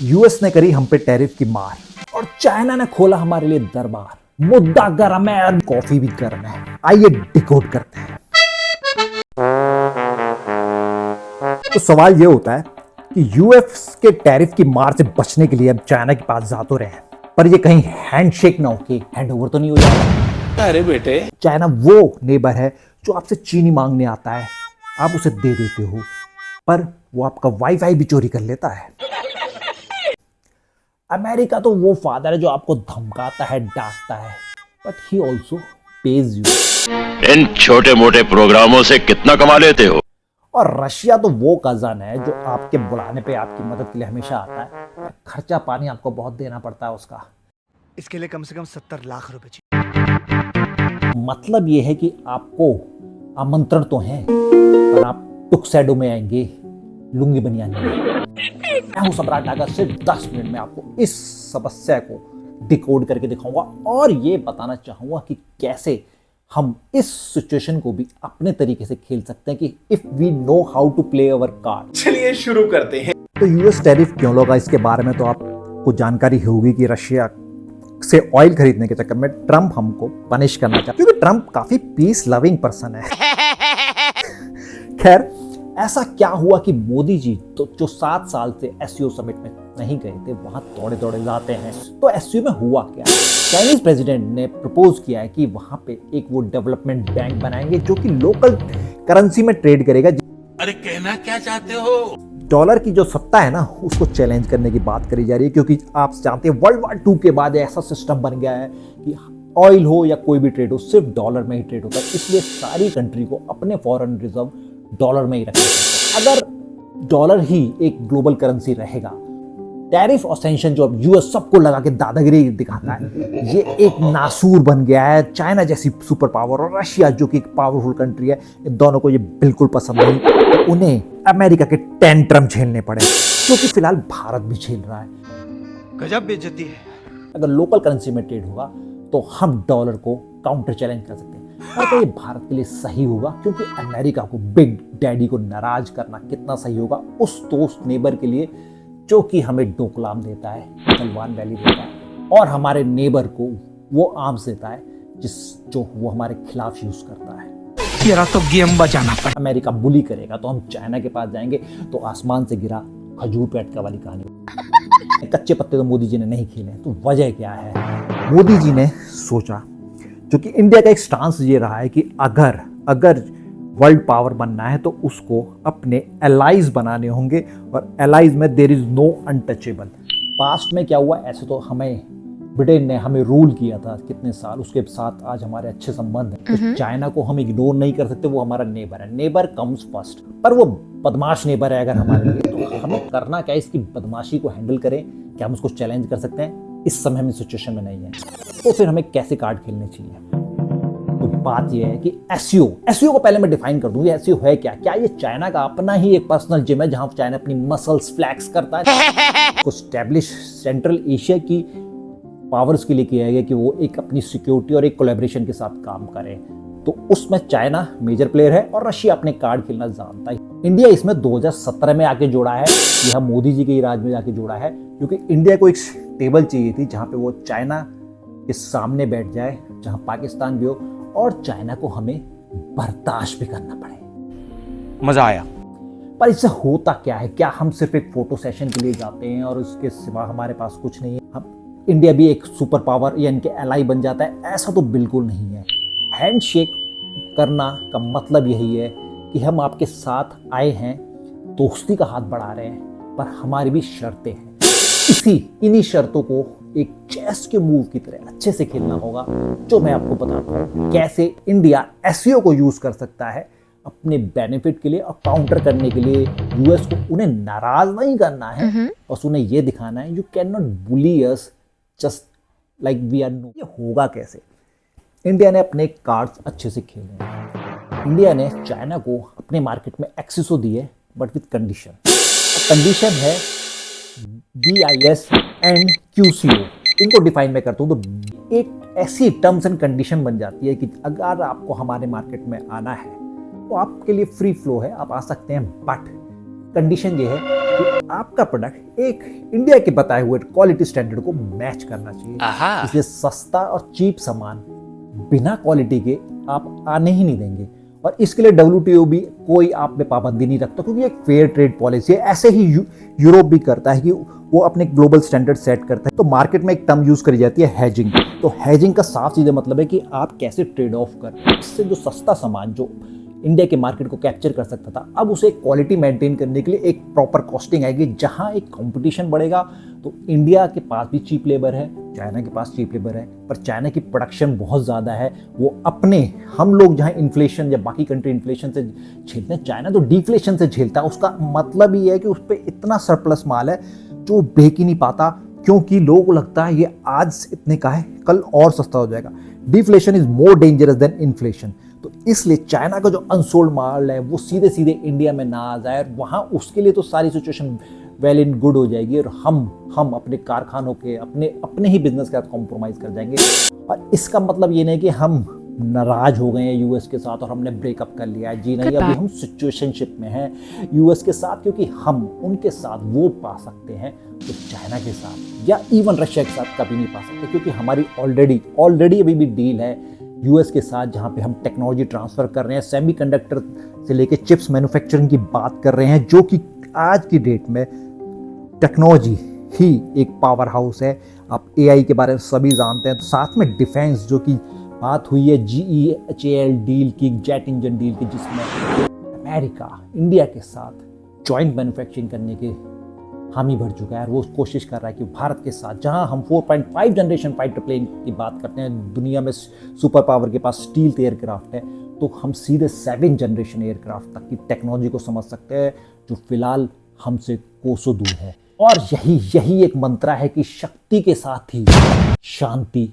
US ने करी हम पे टैरिफ की मार और चाइना ने खोला हमारे लिए दरबार। मुद्दा गर्म है और कॉफी भी गर्म है। आइए डिकोड करते हैं। तो सवाल ये होता है कि यूएस के टैरिफ की मार से बचने के लिए अब चाइना के पास जा तो रहे हैं, पर ये कहीं हैंडशेक ना होके हैंड ओवर तो नहीं हो जाएगा। अरे बेटे, चाइना वो नेबर है जो आपसे चीनी मांगने आता है, आप उसे दे देते हो, पर वो आपका वाईफाई भी चोरी कर लेता है। अमेरिका तो वो फादर है जो आपको धमकाता है, डांटता है, but he also pays you. इन छोटे मोटे प्रोग्रामों से कितना कमा लेते हो? और रशिया तो वो कजन है जो आपके बुलाने पे आपकी मदद के लिए हमेशा आता है, खर्चा पानी आपको बहुत देना पड़ता है उसका। इसके लिए कम से कम 70 लाख रुपए चाहिए। मतलब ये है कि आपको आमंत्रण तो है, पर आप टुक्सेडो में आएंगे, लुंगी बनियान में। मैं हूं सम्राट डागर। सिर्फ 10 मिनट में आपको इस समस्या को डिकोड करके दिखाऊंगा और ये बताना चाहूंगा कि कैसे हम इस सिचुएशन को भी अपने तरीके से खेल सकते हैं कि if we know how to play our card. चलिए शुरू करते हैं। तो यूएस टैरिफ क्यों लगा, इसके बारे में तो आपको जानकारी होगी कि रशिया से ऑयल खरीदने के चक्कर में ट्रंप हमको पनिश करना चाहता है, क्योंकि ट्रंप काफी पीस लविंग पर्सन है। खैर, ऐसा क्या हुआ कि मोदी जी तो जो 7 साल से एससीओ समिट में नहीं गए थे, वहां दौड़े दौड़े जाते हैं। तो एससीओ में हुआ क्या? चाइनीज प्रेसिडेंट ने प्रपोज किया है कि वहां पे एक वो डेवलपमेंट बैंक बनाएंगे जो कि लोकल करेंसी में ट्रेड करेगा। अरे कहना क्या चाहते हो? डॉलर की जो सत्ता है ना, उसको चैलेंज करने की बात करी जा रही है, क्योंकि आप जानते हैं वर्ल्ड वार 2 के बाद ऐसा सिस्टम बन गया है कि ऑयल हो या कोई भी ट्रेड हो, सिर्फ डॉलर में ही ट्रेड होता है। इसलिए सारी कंट्री को अपने फॉरेन रिजर्व डॉलर में ही रखना चाहिए। अगर डॉलर ही एक ग्लोबल करेंसी रहेगा, टैरिफ और सैंक्शन जो अब यूएस सबको लगा के दादागिरी दिखाता है, ये एक नासूर बन गया है। चाइना जैसी सुपर पावर और रशिया जो कि एक पावरफुल कंट्री है, इन दोनों को ये बिल्कुल पसंद नहीं। तो उन्हें अमेरिका के टेंट्रम झेलने पड़े, जो कि फिलहाल भारत भी झेल रहा है। गजब बेइज्जती है। अगर लोकल करेंसी में ट्रेड होगा तो हम डॉलर को काउंटर चैलेंज कर सकते हैं। और तो ये भारत के लिए सही होगा, क्योंकि अमेरिका को, बिग डैडी को नाराज करना कितना सही होगा उस दोस्त नेबर के लिए जो कि हमें डोकलाम देता है, गलवान वैली देता है, और हमारे नेबर को वो आर्म्स देता है जो वो हमारे खिलाफ यूज करता है। तेरा तो गेम बजाना पड़ा। अमेरिका बुली करेगा तो हम चाइना के पास जाएंगे तो आसमान से गिरा खजूर पे अटका वाली कहानी। कच्चे पत्ते तो मोदी जी ने नहीं खेले, तो वजह क्या है? मोदी जी ने सोचा, जो कि इंडिया का एक स्टांस ये रहा है कि अगर वर्ल्ड पावर बनना है तो उसको अपने एलाइज बनाने होंगे, और एलाइज में there is no untouchable. Past में क्या हुआ, ऐसे तो हमें ब्रिटेन ने हमें रूल किया था कितने साल, उसके साथ आज हमारे अच्छे संबंध हैं। तो चाइना को हम इग्नोर नहीं कर सकते, वो हमारा नेबर है। नेबर कम्स फर्स्ट, पर वो बदमाश नेबर है अगर हमारे लिए, तो हमें करना क्या है? इसकी बदमाशी को हैंडल करें, क्या हम उसको चैलेंज कर सकते हैं? इस समय हम इस सिचुएशन में नहीं है, तो फिर हमें कैसे कार्ड खेलने चाहिए? तो बात यह है कि एससीओ को पहले मैं डिफाइन कर दूं। ये एससीओ है क्या? क्या ये चाइना का अपना ही एक पर्सनल जिम है जहां चाइना अपनी मसल्स फ्लैक्स करता है? को एस्टैब्लिश सेंट्रल एशिया की पावर्स के लिए किया गया कि वो एक अपनी सिक्योरिटी और एक कोलैबोरेशन के साथ काम करें। तो उसमें चाइना मेजर प्लेयर है और रशिया अपने कार्ड खेलना जानता है। इंडिया इसमें 2017 में आके जोड़ा है, यह मोदी जी के राज में जाके जोड़ा है, क्योंकि इंडिया को एक टेबल चाहिए थी जहां पे वो चाइना के सामने बैठ जाए, जहां पाकिस्तान भी हो और चाइना को हमें बर्दाश्त भी करना पड़े। मजा आया। पर इससे होता क्या है? क्या हम सिर्फ एक फोटो सेशन के लिए जाते हैं और उसके सिवा हमारे पास कुछ नहीं है? हम इंडिया भी एक सुपर पावर या इनके एलाई बन जाता है? ऐसा तो बिल्कुल नहीं है। हैंडशेक करना का मतलब यही है कि हम आपके साथ आए हैं, दोस्ती का हाथ बढ़ा रहे हैं, पर हमारी भी शर्तें हैं। इन्हीं शर्तों को एक चेस के मूव की तरह अच्छे से खेलना होगा, जो मैं आपको बताता हूँ कैसे इंडिया एससीओ को यूज कर सकता है अपने बेनिफिट के लिए और काउंटर करने के लिए। यूएस को उन्हें नाराज नहीं करना है, बस उन्हें यह दिखाना है you can not bully us just like we are no. ये होगा कैसे? इंडिया ने अपने कार्ड्स अच्छे से खेले हैं। इंडिया ने चाइना को अपने मार्केट में एक्सेसो दी है, बट विद कंडीशन। कंडीशन है BIS एंड QCO। इनको डिफाइन मैं करता हूँ तो एक ऐसी टर्म्स एंड कंडीशन बन जाती है कि अगर आपको हमारे मार्केट में आना है तो आपके लिए फ्री फ्लो है, आप आ सकते हैं, बट कंडीशन ये है कि आपका प्रोडक्ट एक इंडिया के बताए हुए क्वालिटी स्टैंडर्ड को मैच करना चाहिए। इसलिए सस्ता और चीप सामान बिना क्वालिटी के आप आने ही नहीं देंगे। और इसके लिए WTO भी कोई आप पे पाबंदी नहीं रखता, क्योंकि एक फेयर ट्रेड पॉलिसी है। ऐसे ही यूरोप भी करता है कि वो अपने ग्लोबल स्टैंडर्ड सेट करता है। तो मार्केट में एक टर्म यूज करी जाती है हैजिंग। तो हैजिंग का साफ सीधे मतलब है कि आप कैसे ट्रेड ऑफ कर, इससे जो सस्ता सामान जो इंडिया के मार्केट को कैप्चर कर सकता था, अब उसे क्वालिटी मेंटेन करने के लिए एक प्रॉपर कॉस्टिंग आएगी। जहां एक कंपटीशन बढ़ेगा तो इंडिया के पास भी चीप लेबर है, चाइना के पास चीप लेबर है, पर चाइना की प्रोडक्शन बहुत ज़्यादा है। वो अपने हम लोग जहां इन्फ्लेशन या बाकी कंट्री इन्फ्लेशन से झेलते हैं, चाइना तो डिफ्लेशन से झेलता है। उसका मतलब ये है कि उस पर इतना सरप्लस माल है जो बेच ही नहीं पाता, क्योंकि लोगों को लगता है ये आज इतने का है कल और सस्ता हो जाएगा। Deflation is more dangerous than inflation. तो इसलिए चाइना का जो अनसोल्ड माल है वो सीधे सीधे इंडिया में ना आ जाए, और वहाँ उसके लिए तो सारी सिचुएशन वेल इन गुड हो जाएगी, और हम अपने कारखानों के अपने ही बिजनेस के साथ कॉम्प्रोमाइज़ कर जाएंगे। और इसका मतलब ये नहीं कि हम नाराज हो गए हैं यूएस के साथ और हमने ब्रेकअप कर लिया है। जी नहीं, अभी हम सिचुएशनशिप में हैं यूएस के साथ, क्योंकि हम उनके साथ वो पा सकते हैं तो चाइना के साथ या इवन रशिया के साथ कभी नहीं पा सकते, क्योंकि हमारी ऑलरेडी अभी भी डील है यूएस के साथ, जहाँ पे हम टेक्नोलॉजी ट्रांसफ़र कर रहे हैं, सेमीकंडक्टर से लेके चिप्स मैन्युफैक्चरिंग की बात कर रहे हैं, जो कि आज की डेट में टेक्नोलॉजी ही एक पावर हाउस है। आप एआई के बारे में सभी जानते हैं। साथ में डिफेंस, जो कि बात हुई है GEHAL डील की, जेट इंजन डील की, जिसमें अमेरिका इंडिया के साथ जॉइंट मैन्युफैक्चरिंग करने के हामी भर चुका है। और वो कोशिश कर रहा है कि भारत के साथ, जहां हम 4.5 जनरेशन फाइटर प्लेन की बात करते हैं, दुनिया में सुपर पावर के पास स्टील्थ एयरक्राफ्ट है, तो हम सीधे 7 जनरेशन एयरक्राफ्ट तक की टेक्नोलॉजी को समझ सकते हैं, जो फिलहाल हमसे कोसों दूर है। और यही एक मंत्र है कि शक्ति के साथ ही शांति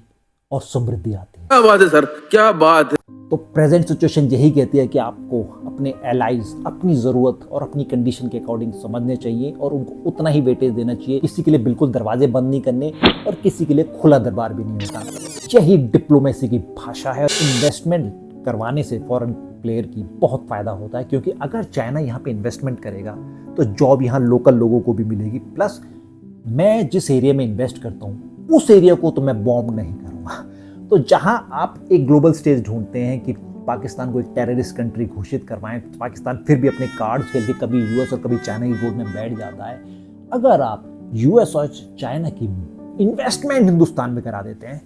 और समृद्धि आती है। क्या बात है सर, क्या बात है। तो प्रेजेंट सिचुएशन यही कहती है कि आपको अपने एलाइज अपनी ज़रूरत और अपनी कंडीशन के अकॉर्डिंग समझने चाहिए, और उनको उतना ही वेटेज देना चाहिए। किसी के लिए बिल्कुल दरवाजे बंद नहीं करने, और किसी के लिए खुला दरबार भी नहीं होता। यही डिप्लोमेसी की भाषा है। इन्वेस्टमेंट करवाने से फॉरेन प्लेयर की बहुत फ़ायदा होता है, क्योंकि अगर चाइना यहाँ पे इन्वेस्टमेंट करेगा तो जॉब यहाँ लोकल लोगों को भी मिलेगी। प्लस मैं जिस एरिया में इन्वेस्ट करता हूँ उस एरिया को तो मैं बॉम्ब नहीं करूँगा। तो जहां आप एक ग्लोबल स्टेज ढूंढते हैं कि पाकिस्तान को एक टेररिस्ट कंट्री घोषित करवाएं, तो पाकिस्तान फिर भी अपने कार्ड्स खेल के कभी यूएस और कभी चाइना की गोद में बैठ जाता है। अगर आप यूएस और चाइना की इन्वेस्टमेंट हिंदुस्तान में करा देते हैं,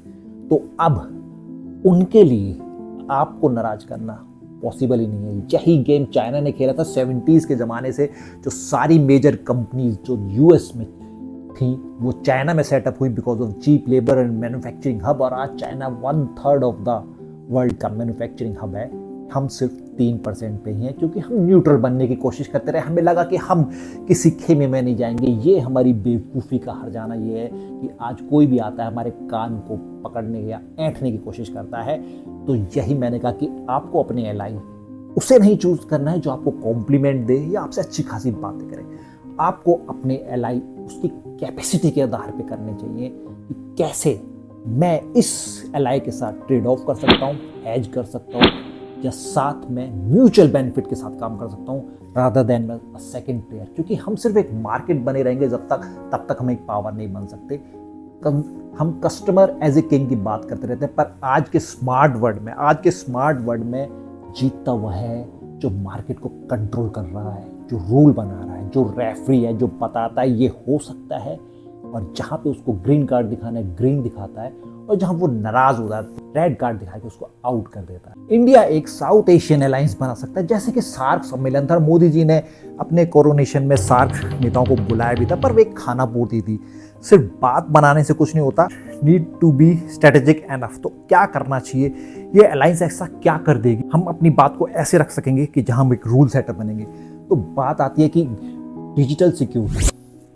तो अब उनके लिए आपको नाराज करना पॉसिबल ही नहीं है। यही गेम चाइना ने खेला था 70s के ज़माने से। जो सारी मेजर कंपनीज जो यूएस में थी वो चाइना में सेटअप हुई because of cheap labour and manufacturing hub. और आज चाइना 1/3 ऑफ द वर्ल्ड का मैन्युफैक्चरिंग हब है। हम सिर्फ 3% पे ही हैं, क्योंकि हम न्यूट्रल बनने की कोशिश करते रहे। हमें लगा कि हम किसी खेमे में नहीं जाएंगे। ये हमारी बेवकूफ़ी का हर्जाना ये है कि आज कोई भी आता है हमारे कान को पकड़ने या ऐंठने की कोशिश करता है। तो यही मैंने कहा कि आपको अपने एलाई उसे नहीं चूज करना है जो आपको कॉम्प्लीमेंट दे या आपसे अच्छी खासी बातें करे। आपको अपने एलाई उसकी कैपेसिटी के आधार पे करने चाहिए कि कैसे मैं इस एलाई के साथ ट्रेड ऑफ कर सकता हूँ, हेज कर सकता हूँ, या साथ में म्यूचुअल बेनिफिट के साथ काम कर सकता हूँ, rather than a second player. क्योंकि हम सिर्फ एक मार्केट बने रहेंगे तब तक हम एक पावर नहीं बन सकते। हम कस्टमर एज ए किंग की बात करते रहते हैं, पर आज के स्मार्ट वर्ल्ड में जीतता वह है जो मार्केट को कंट्रोल कर रहा है, जो रूल बना रहा है, जो रेफरी है, जो बताता है ये हो सकता है, और जहाँ पे उसको ग्रीन कार्ड दिखाना है ग्रीन दिखाता है, और जहाँ वो नाराज हो जाता है रेड कार्ड दिखा के उसको आउट कर देता है। इंडिया एक साउथ एशियन अलायंस बना सकता है, जैसे कि सार्क सम्मेलन था। मोदी जी ने अपने कोरोनेशन में सार्क नेताओं को बुलाया भी था, पर वे एक खाना पूर्ति थी। सिर्फ बात बनाने से कुछ नहीं होता, need to be strategic enough. तो क्या करना चाहिए, ये अलायंस ऐसा क्या कर देगी, हम अपनी बात को ऐसे रख सकेंगे कि जहां हम एक रूल सेटअप बनेंगे। तो बात आती है कि digital security,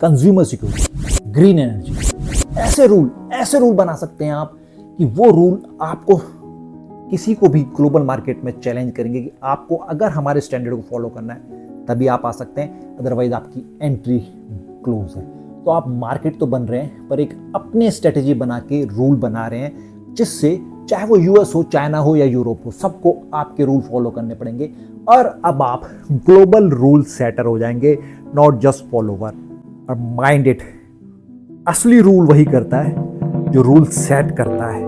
consumer security, green energy, ऐसे रूल बना सकते हैं आप कि वो रूल आपको किसी को भी ग्लोबल मार्केट में चैलेंज करेंगे कि आपको अगर हमारे स्टैंडर्ड को फॉलो करना है तभी आप आ सकते हैं, अदरवाइज आपकी एंट्री क्लोज है। तो आप मार्केट तो बन रहे हैं, पर एक अपने स्ट्रेटेजी बना के रूल बना रहे हैं, जिससे चाहे वो यूएस हो, चाइना हो या यूरोप हो, सबको आपके रूल फॉलो करने पड़ेंगे। और अब आप ग्लोबल रूल सेटर हो जाएंगे, नॉट जस्ट फॉलोवर। और माइंड इट, असली रूल वही करता है जो रूल सेट करता है,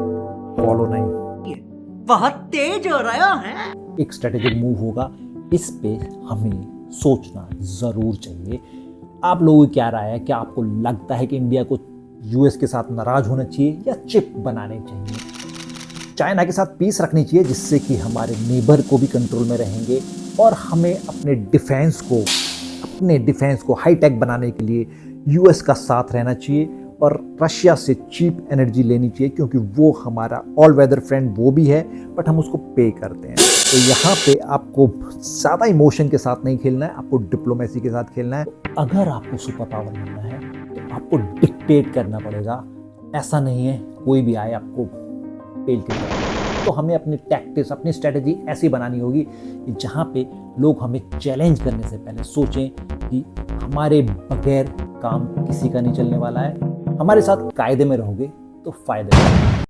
फॉलो नहीं। बहुत तेज हो रहा है। एक स्ट्रेटेजिक मूव होगा, इस पे हमें सोचना जरूर चाहिए। आप लोगों की क्या राय है? क्या आपको लगता है कि इंडिया को यूएस के साथ नाराज होना चाहिए या चिप बनाने चाहिए? चाइना के साथ पीस रखनी चाहिए, जिससे कि हमारे नेबर को भी कंट्रोल में रहेंगे, और हमें अपने डिफेंस को हाईटेक बनाने के लिए यूएस का साथ रहना चाहिए, और रशिया से चीप एनर्जी लेनी चाहिए, क्योंकि वो हमारा ऑल वेदर फ्रेंड वो भी है, बट हम उसको पे करते हैं। तो यहाँ पे आपको ज़्यादा इमोशन के साथ नहीं खेलना है, आपको डिप्लोमेसी के साथ खेलना है। अगर आपको सुपर पावर मिलना है तो आपको डिक्टेट करना पड़ेगा। ऐसा नहीं है कोई भी आए आपको पेल के जाए। तो हमें अपनी टैक्टिक्स, अपनी स्ट्रेटेजी ऐसी बनानी होगी कि जहाँ पे लोग हमें चैलेंज करने से पहले सोचें कि हमारे बगैर काम किसी का नहीं चलने वाला है, हमारे साथ कायदे में रहोगे तो फायदे में।